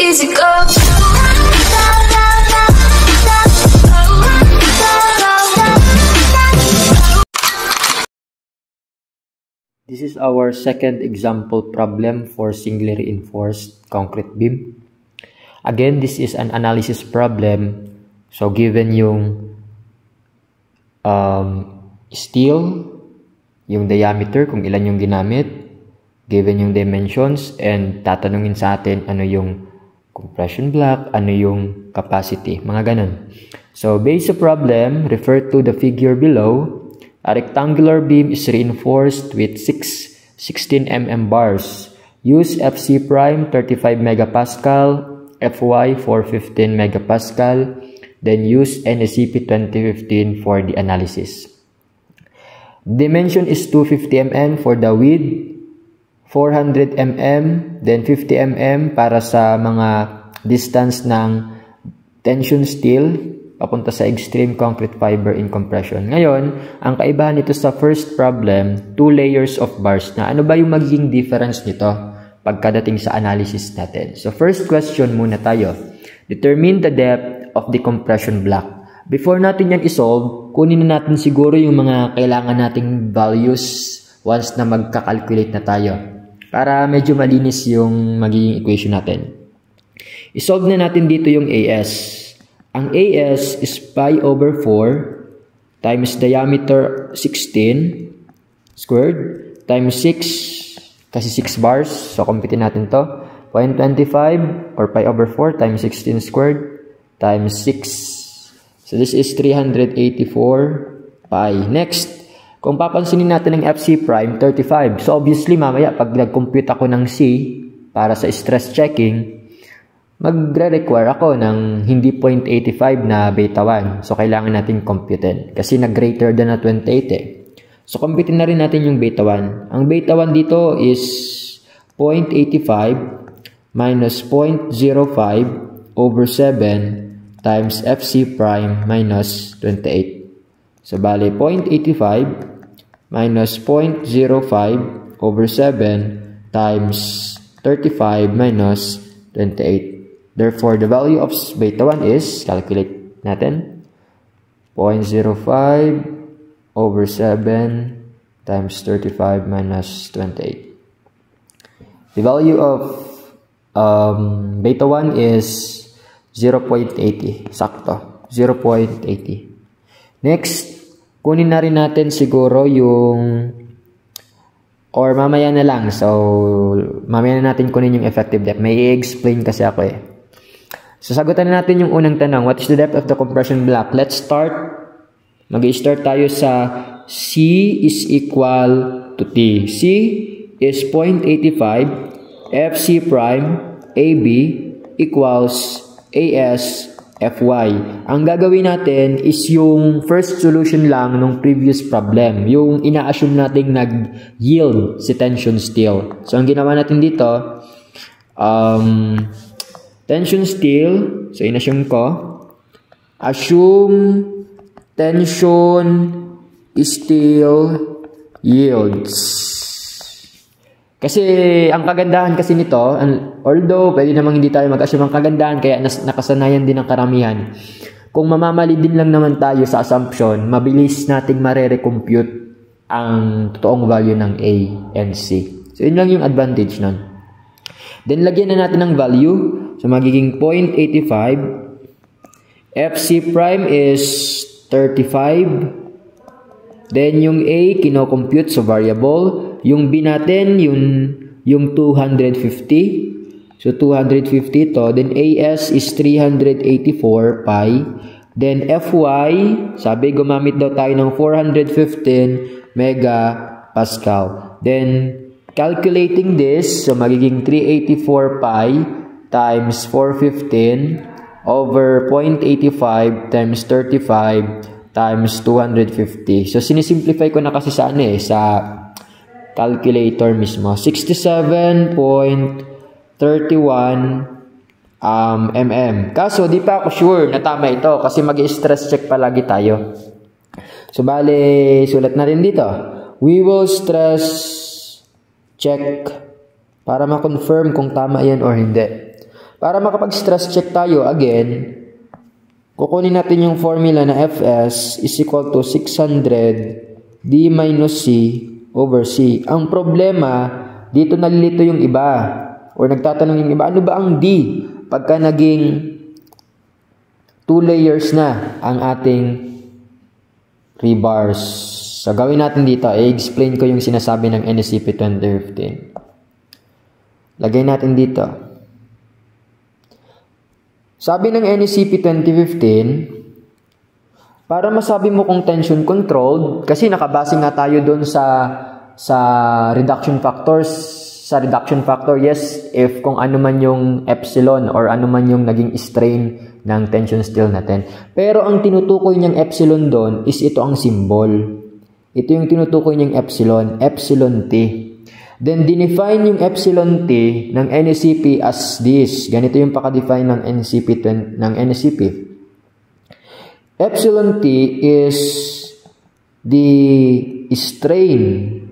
easy go. This is our second example problem for singly reinforced concrete beam. Again, this is an analysis problem. So given yung steel, yung diameter, kung ilan yung ginamit, given yung dimensions, and tatanungin sa atin ano yung compression block, ano yung capacity, mga ganun. So base sa problem, refer to the figure below. A rectangular beam is reinforced with 16 mm bars. Use FC prime 35 megapascal, FY for 15 megapascal, then use NSCP 2015 for the analysis. Dimension is 250 mm for the width, 400 mm, then 50 mm para sa mga distance ng tension steel papunta sa extreme concrete fiber in compression. Ngayon, ang kaibahan nito sa first problem, 2 layers of bars na. Ano ba yung magiging difference nito pagkadating sa analysis natin? So first question muna tayo. Determine the depth of the compression block. Before natin yan isolve, kunin na natin siguro yung mga kailangan nating values once na magka-calculate na tayo. Para medyo malinis yung magiging equation natin. Isolve na natin dito yung AS. Ang AS is pi over 4 times diameter 16 squared times 6 kasi 6 bars. So, computin natin to. 0.25 or pi over 4 times 16 squared times 6. So, this is 384 pi. Next, kung papansinin natin ng FC prime, 35. So, obviously, mamaya, pag nag-compute ako ng C para sa stress checking, magre-require ako ng hindi 0.85 na beta 1. So, kailangan natin computin. Kasi nag-greater than na 28 eh. So, computin na rin natin yung beta 1. Ang beta 1 dito is 0.85 minus 0.05 over 7 times FC prime minus 28. So, bali, 0.85 minus 0.05 over 7 times 35 minus 28. Therefore, the value of beta 1 is, calculate natin, 0.05 over 7 times 35 minus 28. The value of beta 1 is 0.80. Sakto. 0.80. Next, kunin na rin natin siguro yung, or mamaya na lang. So, mamaya na natin kunin yung effective depth. May i-explain kasi ako eh. So, sagutan na natin yung unang tanong. What is the depth of the compression block? Let's start. Mag-i-start tayo sa C is equal to T. C is 0.85. FC prime AB equals AS FY. Ang gagawin natin is yung first solution lang ng previous problem. Yung ina-assume natin nag-yield si tension steel. So, ang ginawa natin dito, tension steel, so in-assume ko, assume tension steel yields. Kasi ang kagandahan kasi nito, although pwede namang hindi tayo mag-assume, ang kagandahan kaya nakasanayan din ng karamihan. Kung mamamali din lang naman tayo sa assumption, mabilis nating mare-recompute ang totoong value ng A and C. So yun lang yung advantage nun. Then lagyan na natin ng value. So, magiging 0.85. FC prime is 35. Then, yung A, kino-compute, so variable. Yung B natin, yung 250. So, 250 to. Then, AS is 384 pi. Then, FY, sabi, gumamit daw tayo ng 415 megapascal. Then, calculating this, so magiging 384 pi times 415 over 0.85 times 35 times 250. So, sinisimplify ko na kasi sa sa calculator mismo. 67.31 mm. Kaso, di pa ako sure na tama ito kasi mag-stress check palagi tayo. So, bale, sulat na rin dito. We will stress check para ma-confirm kung tama yan or hindi. Para makapag-stress check tayo, again, kukunin natin yung formula na Fs is equal to 600 d minus c over c. Ang problema, dito nalilito yung iba. Or nagtatanong yung iba, ano ba ang d? Pagka naging 2 layers na ang ating rebars. So, gawin natin dito. I-explain ko yung sinasabi ng NSCP 2015. Lagay natin dito. Sabi ng NSCP 2015, para masabi mo kung tension controlled, kasi nakabase nga tayo doon sa reduction factors. Sa reduction factor, yes, if kung ano man yung epsilon or ano man yung naging strain ng tension steel natin. Pero ang tinutukoy niyang epsilon doon is ito ang symbol. Ito yung tinutukoy niyang epsilon, epsilon T. Then, dinefine yung epsilon T ng NSCP as this. Ganito yung paka-define ng NSCP. Epsilon T is the strain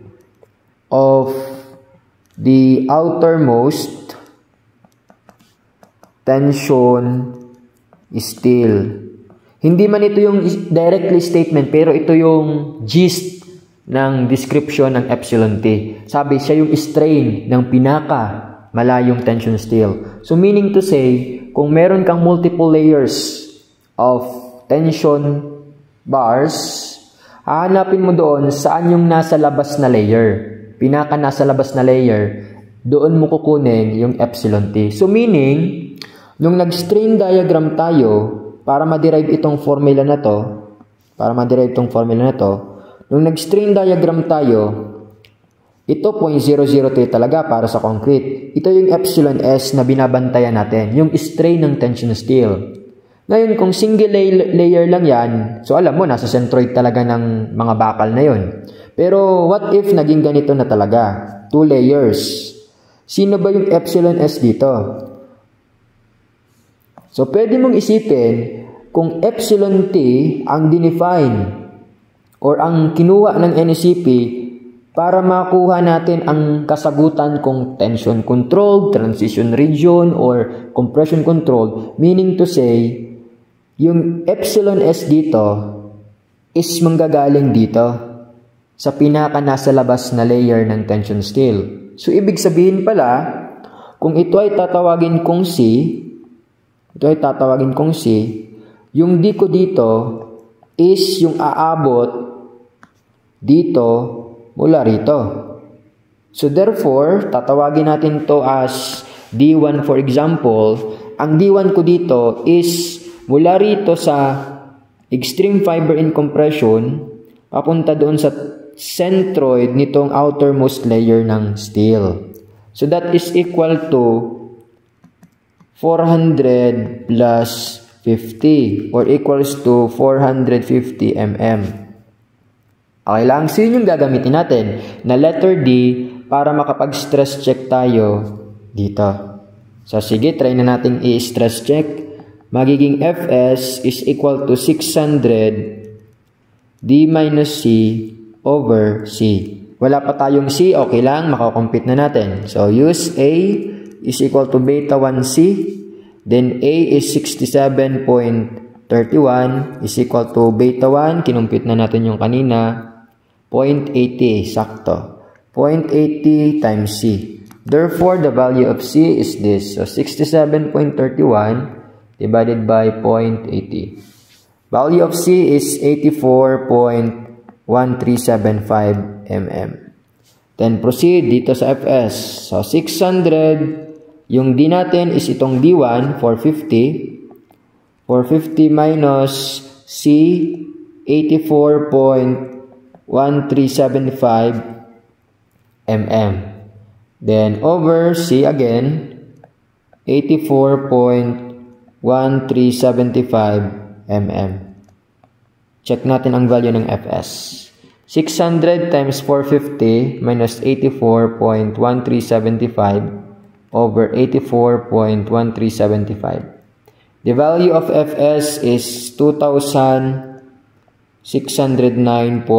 of the outermost tension steel. Hindi man ito yung directly statement, pero ito yung gist ng description ng epsilon T. Sabi, siya yung strain ng pinaka malayong tension steel. So, meaning to say, kung meron kang multiple layers of tension bars, hahanapin mo doon saan yung nasa labas na layer. Pinaka nasa labas na layer, doon mo kukunin yung epsilon T. So, meaning, nung nag-strain diagram tayo, para ma-derive itong formula na to, nung nag-strain diagram tayo, ito 0.003 talaga para sa concrete. Ito yung epsilon S na binabantayan natin, yung strain ng tension steel. Ngayon, kung single layer lang yan, so alam mo, nasa centroid talaga ng mga bakal na yun. Pero what if naging ganito na talaga? 2 layers. Sino ba yung epsilon S dito? So, pwede mong isipin, kung epsilon T ang dinefine or ang kinuha ng NSCP para makuha natin ang kasagutan kung tension controlled, transition region, or compression controlled, meaning to say, yung epsilon S dito is manggagaling dito sa pinaka nasa labas na layer ng tension steel. So, ibig sabihin pala, kung ito ay tatawagin kong C, yung D ko dito is yung aabot dito mula rito. So, therefore, tatawagin natin to as D1 for example. Ang D1 ko dito is mula rito sa extreme fiber in compression papunta doon sa centroid nitong outermost layer ng steel. So, that is equal to 400 plus 50 or equals to 450 mm. Okay lang. So, yun yung gagamitin natin na letter D para makapag-stress check tayo dito. So, sige, try na natin i-stress check. Magiging Fs is equal to 600 D minus C over C. Wala pa tayong C, okay lang, makakompute na natin. So, use A is equal to beta 1C. Then, A is 67.31 is equal to beta 1. Kinumpute na natin yung kanina. 0.80, sakto. 0.80 times C. Therefore, the value of C is this. So, 67.31 divided by 0.80. Value of C is 84.1375 mm. Then, proceed dito sa Fs. So, 600, yung D natin is itong D1, 450. 450 minus C, 84.1375 mm. Then, over C again, 84.1375 mm. Check natin ang value ng Fs. 600 times 450 minus 84.1375 over 84.1375. The value of Fs is 2,609.03.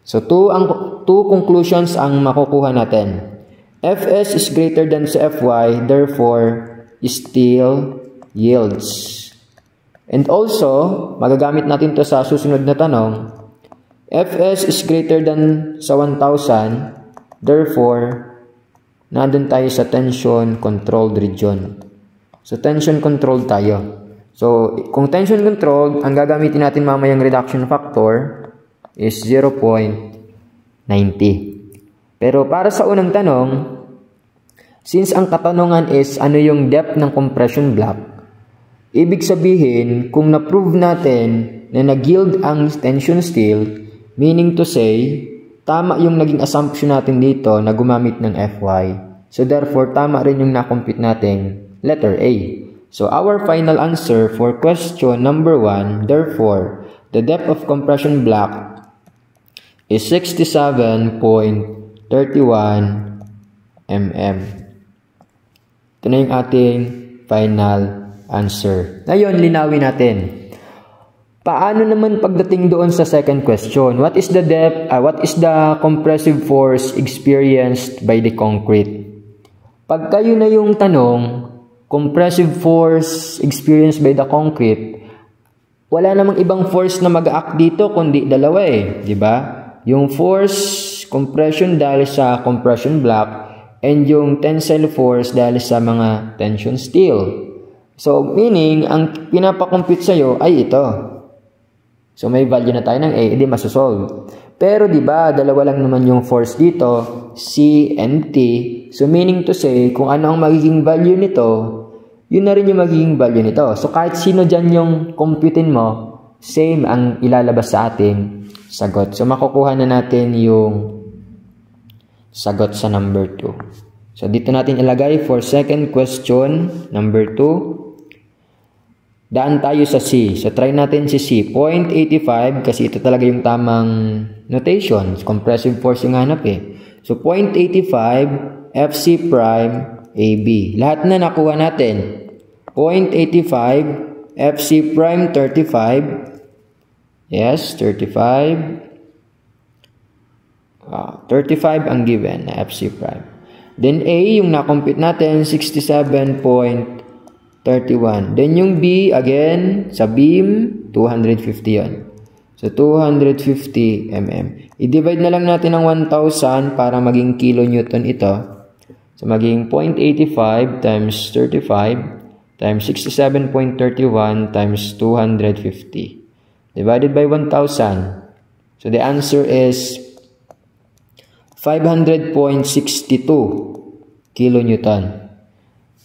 So, two conclusions ang makukuha natin. Fs is greater than sa Fy, therefore, still yields. And also, magagamit natin to sa susunod na tanong. Fs is greater than sa 1,000, therefore, nandun tayo sa tension-controlled region. So, tension-controlled tayo. So, kung tension-controlled, ang gagamitin natin mamayang reduction factor is 0.90. Pero para sa unang tanong, since ang katanungan is ano yung depth ng compression block, ibig sabihin, kung na-prove natin na nag-yield ang tension steel, meaning to say, tama yung naging assumption natin dito na gumamit ng Fy. So therefore, tama rin yung na-compute nating letter A. So our final answer for question number 1, therefore, the depth of compression block is 67.31 mm. Ito na yung ating final answer. Ngayon, linawin natin. Paano naman pagdating doon sa second question? What is the depth, what is the compressive force experienced by the concrete? Pag kayo na yung tanong, compressive force experienced by the concrete, wala namang ibang force na mag-act dito kundi dalawa di ba? Yung force compression dahil sa compression block and yung tensile force dahil sa mga tension steel. So, meaning, ang pinapakompute sa'yo ay ito. So, may value na tayo ng A, edi masosolve. Pero, di ba, dalawa lang naman yung force dito, C and T. So, meaning to say, kung ano ang magiging value nito, yun na rin yung magiging value nito. So, kahit sino dyan yung computein mo, same ang ilalabas sa ating sagot. So, makukuha na natin yung sagot sa number 2. So, dito natin ilagay for second question, number 2. Daan tayo sa C. So, try natin si C. 0.85 kasi ito talaga yung tamang notation. Compressive force yung hanap So, 0.85 FC prime AB. Lahat na nakuha natin. 0.85 FC prime 35. Yes, 35. 35 ang given na FC prime. Then A, yung na-compute natin, 67.31. Then yung B, again, sa beam, 250 yun. So, 250 mm. I-divide na lang natin ng 1,000 para maging kilonewton ito. So, maging 0.85 times 35 times 67.31 times 250. Divided by 1,000. So, the answer is 500.62 kilonewton.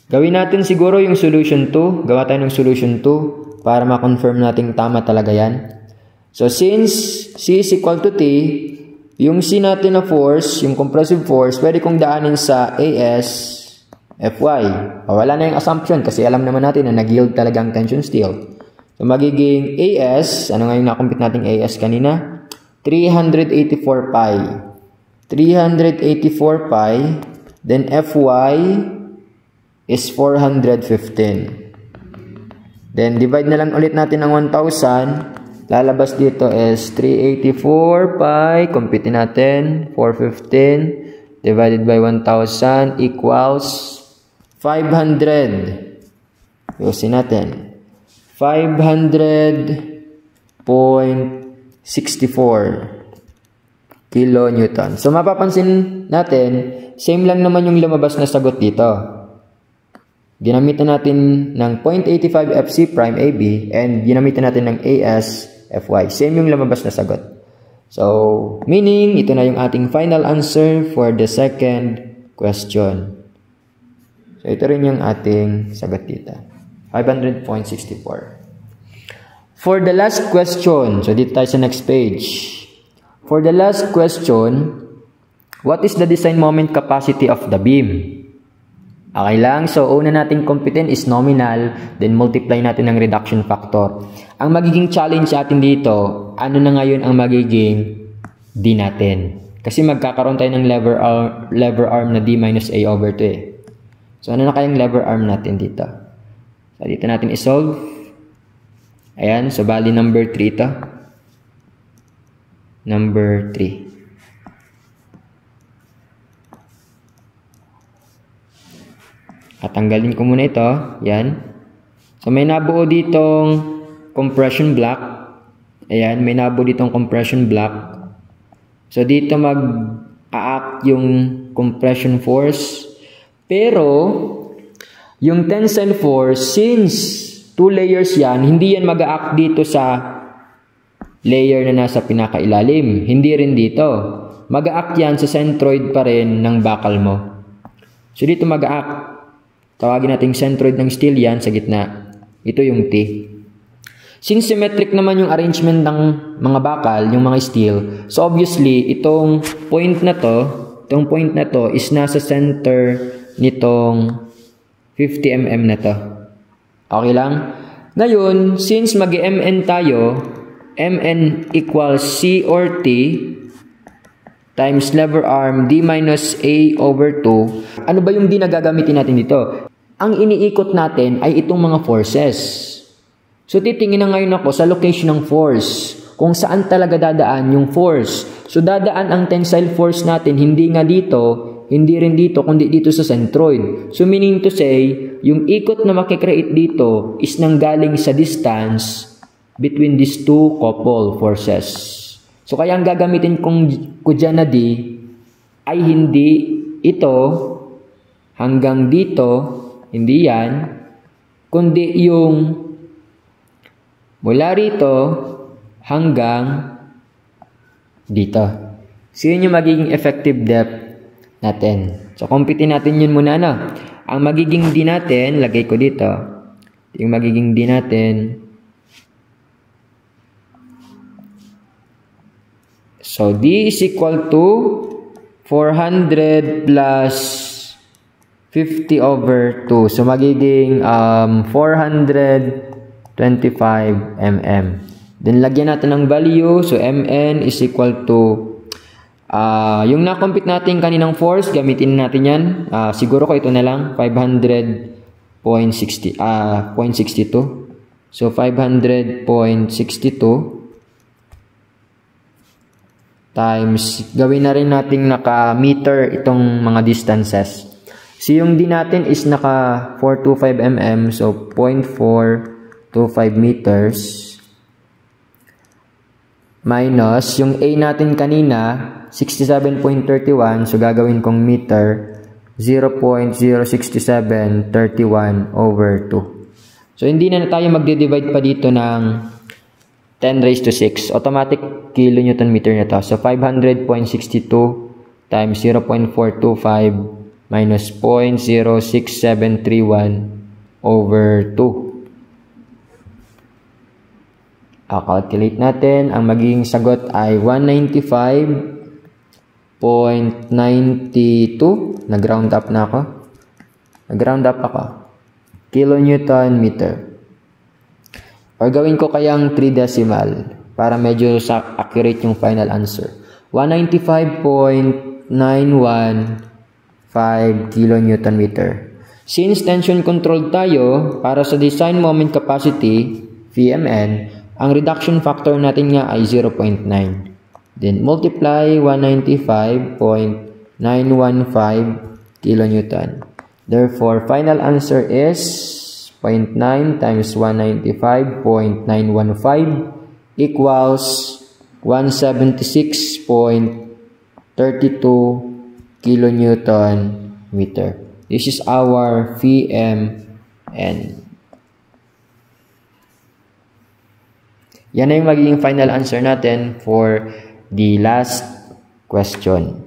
Gawin natin siguro yung solution 2. Gawa tayo ng solution 2 para ma-confirm natin tama talaga yan. So, since C is equal to T, yung C natin na force, yung compressive force, pwede kong daanin sa AS Fy. Wala na yung assumption kasi alam naman natin na nag-yield talaga ang tension steel. So, magiging AS, ano nga yung na-compute nating AS kanina? 384 pi. 384 pi, then Fy is 415. Then, divide na lang ulit natin ng 1,000. Lalabas dito is 384 pi, compute natin, 415, divided by 1,000 equals 500. Usin natin. 500.64 kilonewton. So, mapapansin natin, same lang naman yung lumabas na sagot dito. Ginamitan natin ng 0.85 FC prime AB and ginamitan natin ng AS Fy. Same yung lumabas na sagot. So, meaning, ito na yung ating final answer for the second question. So, ito rin yung ating sagot dito. 500.64. For the last question, so dito tayo sa next page. For the last question, what is the design moment capacity of the beam? Okay lang. So, una nating computin is nominal, then multiply natin ng reduction factor. Ang magiging challenge sa atin dito, ano na ngayon ang magiging D natin? Kasi magkakaroon tayo ng lever arm na D minus A over 2 So, ano na kayang lever arm natin dito? So, dito natin isolve. Ayan. So, bali number 3 ito. Number 3. At tanggalin ko muna ito. Yan. So, may nabuo ditong compression block. Ayan, may nabuo ditong compression block. So, dito mag-a-act yung compression force. Pero, yung tensile force, since 2 layers yan, hindi yan mag-a-act dito sa layer na nasa pinakailalim. Hindi rin dito. Mag-a-act yan sa centroid pa rin ng bakal mo. So, dito mag-a-act. Tawagin natin centroid ng steel yan sa gitna. Ito yung T. Since symmetric naman yung arrangement ng mga bakal, yung mga steel, so obviously, itong point na to is nasa center nitong 50 mm na to. Okay lang? Ngayon, since mag-mn tayo, mn equals C or T times lever arm D minus A over 2. Ano ba yung D na gagamitin natin dito? Ang iniikot natin ay itong mga forces. So, titingin na ngayon ako sa location ng force. Kung saan talaga dadaan yung force. So, dadaan ang tensile force natin, hindi nga dito, hindi rin dito, kundi dito sa centroid. So, meaning to say, yung ikot na makikreate dito is nanggaling sa distance between these two couple forces. So, kaya ang gagamitin ko dyan na D ay hindi ito hanggang dito, hindi yan, kundi yung mula rito hanggang dito. So, yun yung magiging effective depth natin. So, computein natin yun muna, no? Ang magiging D natin, lagay ko dito. Yung magiging D natin. So, D is equal to 400 plus 50 over 2. So, magiging 425 mm. Then, lagyan natin ng value. So, mn is equal to yung na-compute natin kaninang force, gamitin natin yan. Siguro ko ito na lang, 500.62. So, 500.62 times, gawin na rin natin naka-meter itong mga distances. So, yung D natin is naka 425 mm. So, 0.425 meters. Minus, yung A natin kanina, 67.31. So, gagawin kong meter, 0.06731 over 2. So, hindi na tayo magde-divide pa dito ng 10 raised to 6. Automatic kilonewton meter na to. So, 500.62 times 0.425 minus 0.06731 over 2. Calculate natin. Ang magiging sagot ay 195.92. Nag-round up na ako. Nag-round up ako. Kilonewton meter. Or gawin ko kayang 3 decimal para medyo accurate yung final answer. 195.915 kilonewton meter. Since tension controlled tayo, para sa design moment capacity, VMN, ang reduction factor natin nga ay 0.9. Then, multiply 195.915 kilonewton. Therefore, final answer is 0.9 times 195.915 equals 176.32 kilonewton meter. This is our VMN. Yan na yung magiging final answer natin for the last question.